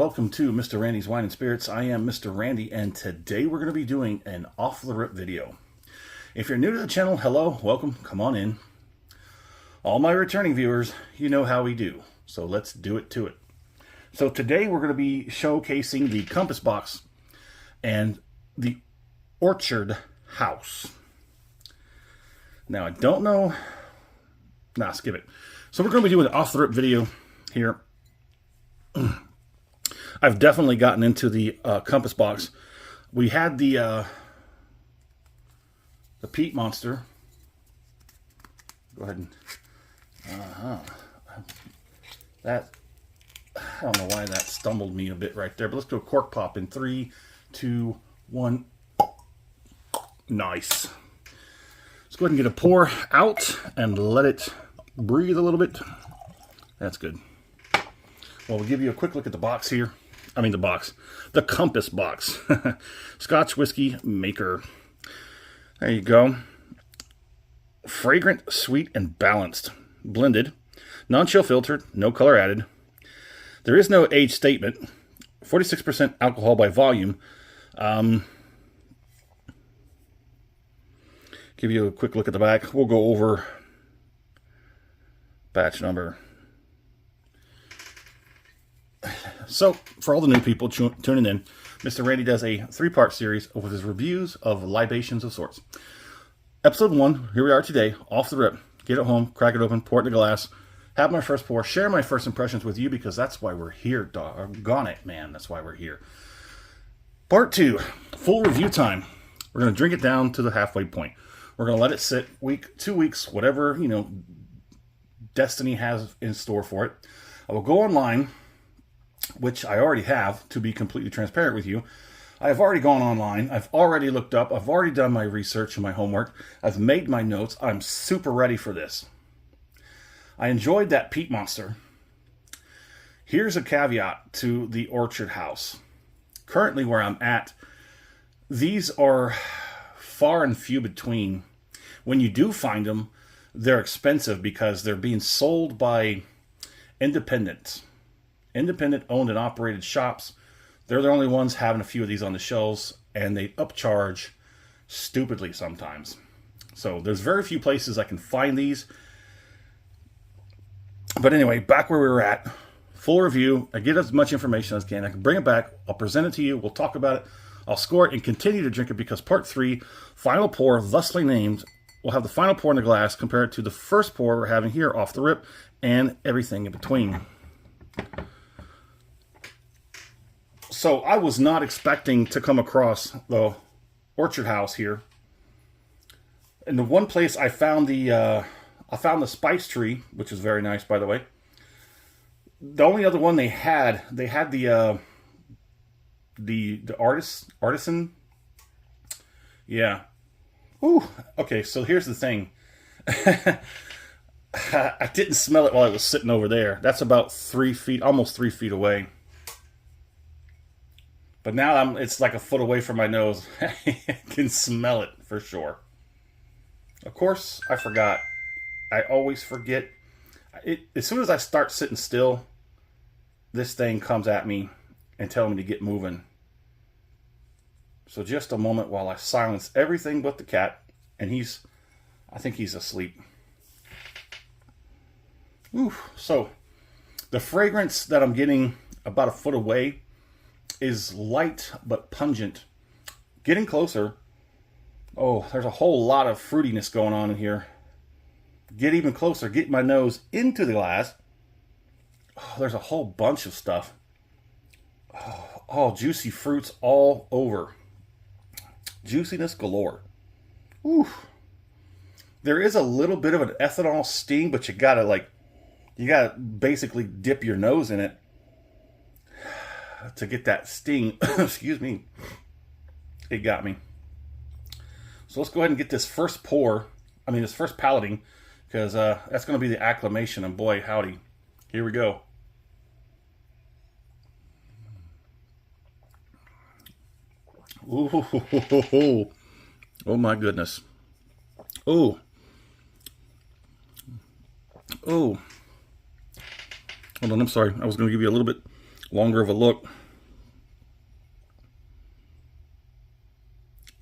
welcome to Mr. Randy's Wine and Spirits. I am Mr. Randy, and today we're going to be doing an off-the-rip video. If you're new to the channel, hello, welcome, come on in. All my returning viewers, you know how we do, so let's do it to it. So today we're going to be showcasing the Compass Box and the Orchard House. Now, I don't know... Nah, skip it. So we're going to be doing an off-the-rip video here. I've definitely gotten into the Compass Box. We had the Peat Monster. Go ahead and... That... I don't know why that stumbled me a bit right there, but let's go cork pop in 3, 2, 1. Nice. Let's go ahead and get a pour out and let it breathe a little bit. That's good. Well, we'll give you a quick look at the box here. I mean the Compass Box. Scotch whiskey maker. There you go. Fragrant, sweet, and balanced. Blended. Non-chill filtered. No color added. There is no age statement. 46% alcohol by volume. Give you a quick look at the back. We'll go over batch number. So, for all the new people tuning in, Mr. Randy does a 3-part series with his reviews of libations of sorts. Episode 1, here we are today, off the rip. Get it home, crack it open, pour it in a glass, have my first pour, share my first impressions with you because that's why we're here, doggone it, man. That's why we're here. Part 2, full review time. We're going to drink it down to the halfway point. We're going to let it sit week, 2 weeks, whatever, you know, destiny has in store for it. I will go online, which I already have, to be completely transparent with you. I've already gone online. I've already looked up. I've already done my research and my homework. I've made my notes. I'm super ready for this. I enjoyed that Peat Monster. Here's a caveat to the Orchard House. Currently where I'm at, these are far and few between. When you do find them, they're expensive because they're being sold by independent owned and operated shops. They're the only ones having a few of these on the shelves, and they upcharge stupidly sometimes. So there's very few places I can find these. But anyway, back where we were at, full review. I get as much information as I can. I can bring it back. I'll present it to you. We'll talk about it. I'll score it and continue to drink it because part 3, final pour, thusly named, we'll have the final pour in the glass compared to the first pour we're having here off the rip and everything in between. So I was not expecting to come across the Orchard House here. In the one place I found the spice tree, which is very nice, by the way. The only other one they had the artisan. Yeah. Ooh. Okay. So here's the thing. I didn't smell it while I was sitting over there. That's about 3 feet, almost 3 feet away. But now it's like a foot away from my nose. I can smell it for sure. Of course, I forgot. I always forget. As soon as I start sitting still, this thing comes at me and tells me to get moving. So just a moment while I silence everything but the cat. And I think he's asleep. Ooh, so the fragrance that I'm getting about a foot away is light but pungent. Getting closer. Oh, there's a whole lot of fruitiness going on in here. Get even closer. Get my nose into the glass. Oh, there's a whole bunch of stuff. Oh, juicy fruits all over. Juiciness galore. Ooh. There is a little bit of an ethanol sting, but you gotta basically dip your nose in it to get that sting. Excuse me. It got me. So let's go ahead and get this first pour. This first palating, because that's going to be the acclamation. And boy, howdy. Here we go. Ooh. Oh my goodness. Oh. Oh. Hold on, I'm sorry. I was going to give you a little bit longer of a look.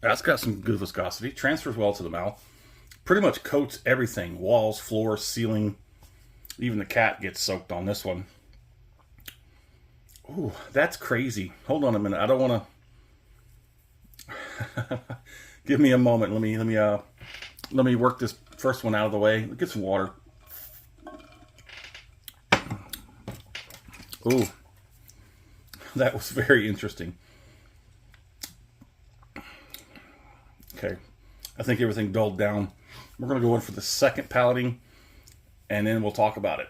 That's got some good viscosity. Transfers well to the mouth. Pretty much coats everything. Walls, floor, ceiling. Even the cat gets soaked on this one. Ooh, that's crazy. Hold on a minute. I don't want to... Give me a moment. Let me work this first one out of the way. Get some water. Ooh, that was very interesting. Okay, I think everything dulled down. We're going to go in for the second palating, and then we'll talk about it.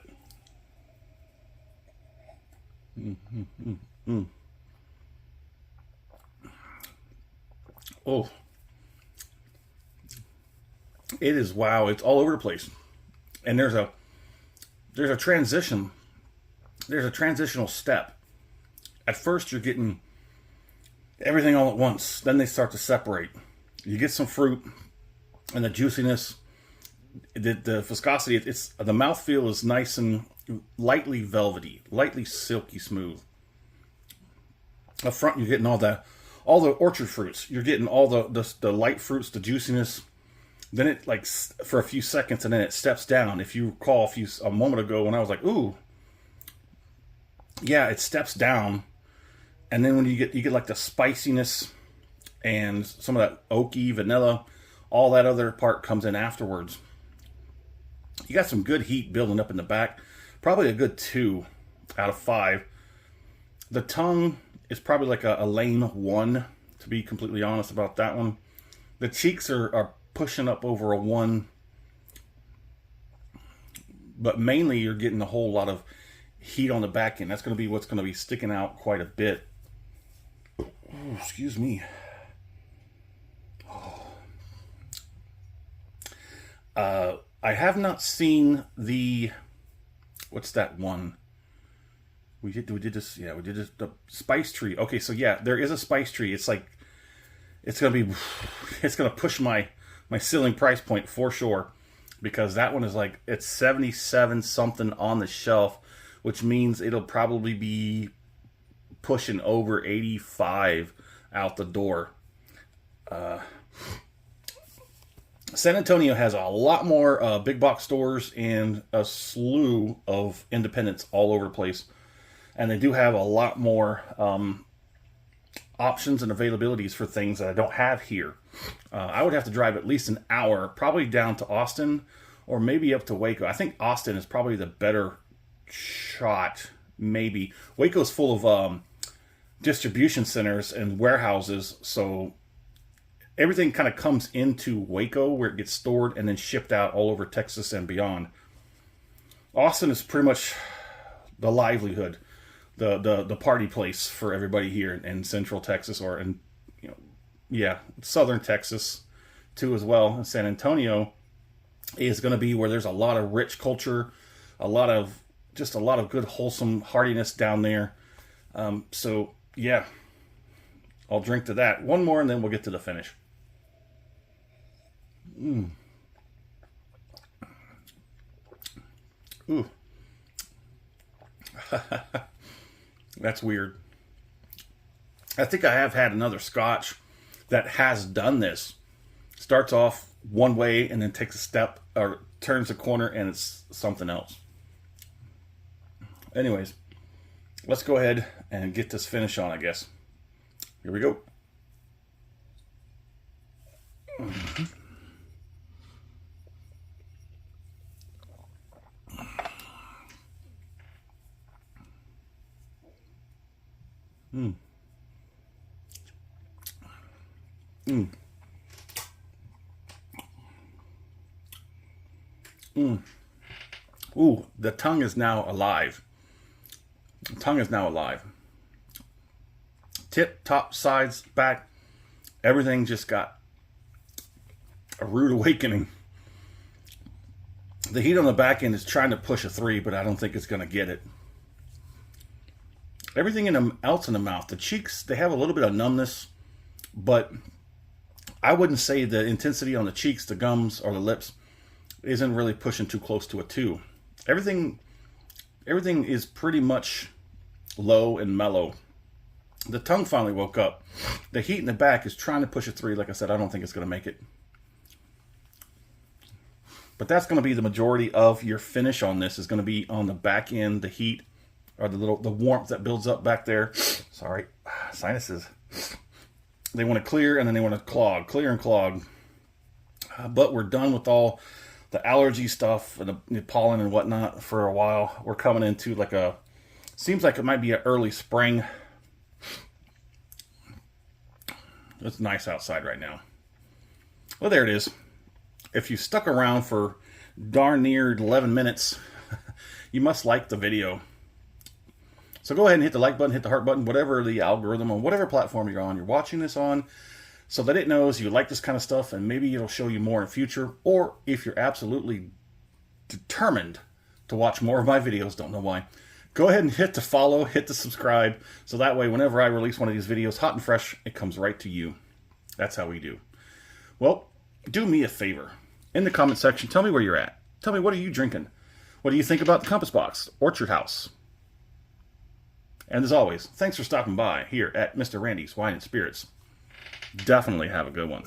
Oh, it is, wow, it's all over the place. And there's a transition. There's a transitional step. At first, you're getting everything all at once. Then they start to separate. You get some fruit, and the juiciness, the viscosity. It's the mouthfeel is nice and lightly velvety, lightly silky smooth. Up front, you're getting all the orchard fruits. You're getting all the light fruits, the juiciness. Then it, like, for a few seconds, and then it steps down. If you recall a moment ago when I was like, ooh, yeah, it steps down, and then when you get like the spiciness and some of that oaky vanilla, all that other part comes in afterwards. You got some good heat building up in the back, probably a good 2 out of 5. The tongue is probably like a lane 1, to be completely honest about that one. The cheeks are pushing up over a 1, but mainly you're getting a whole lot of heat on the back end. That's going to be what's going to be sticking out quite a bit. Ooh, excuse me. I have not seen the, what's that one? We did this, yeah, we did this, the spice tree. Okay, so yeah, there is a spice tree. It's like, it's going to push my ceiling price point for sure, because that one is like, it's 77 something on the shelf, which means it'll probably be pushing over 85 out the door. San Antonio has a lot more big box stores and a slew of independents all over the place. And they do have a lot more options and availabilities for things that I don't have here. I would have to drive at least an hour, probably down to Austin or maybe up to Waco. I think Austin is probably the better shot, maybe. Waco's full of distribution centers and warehouses, so everything kind of comes into Waco where it gets stored and then shipped out all over Texas and beyond. Austin is pretty much the livelihood, the party place for everybody here in Central Texas, or in, yeah, Southern Texas too as well. And San Antonio is going to be where there's a lot of rich culture, a lot of good wholesome heartiness down there. So yeah, I'll drink to that. One more and then we'll get to the finish. Ooh. That's weird. I think I have had another Scotch that has done this. Starts off one way and then takes a step or turns a corner and it's something else. Anyways, let's go ahead and get this finish on, I guess. Here we go. Ooh, the tongue is now alive. The tongue is now alive. Tip, top, sides, back, everything just got a rude awakening. The heat on the back end is trying to push a 3, but I don't think it's going to get it. Everything else in the mouth, the cheeks, they have a little bit of numbness, but I wouldn't say the intensity on the cheeks, the gums, or the lips isn't really pushing too close to a 2. Everything is pretty much low and mellow. The tongue finally woke up. The heat in the back is trying to push a 3. Like I said, I don't think it's going to make it. But that's going to be the majority of your finish on this, is going to be on the back end, the heat, or the warmth that builds up back there. Sorry, sinuses. They want to clear, and then they want to clog, clear and clog. But we're done with all the allergy stuff and the pollen and whatnot for a while. We're coming into like seems like it might be an early spring. It's nice outside right now. Well, there it is. If you stuck around for darn near 11 minutes, you must like the video. So go ahead and hit the like button, hit the heart button, whatever the algorithm on whatever platform you're watching this on, so that it knows you like this kind of stuff, and maybe it'll show you more in the future. Or if you're absolutely determined to watch more of my videos, don't know why, go ahead and hit the follow, hit the subscribe, so that way whenever I release one of these videos hot and fresh, it comes right to you. That's how we do. Well, do me a favor. In the comment section, tell me where you're at. Tell me, what are you drinking? What do you think about the Compass Box, Orchard House? And as always, thanks for stopping by here at Mr. Randy's Wine and Spirits. Definitely have a good one.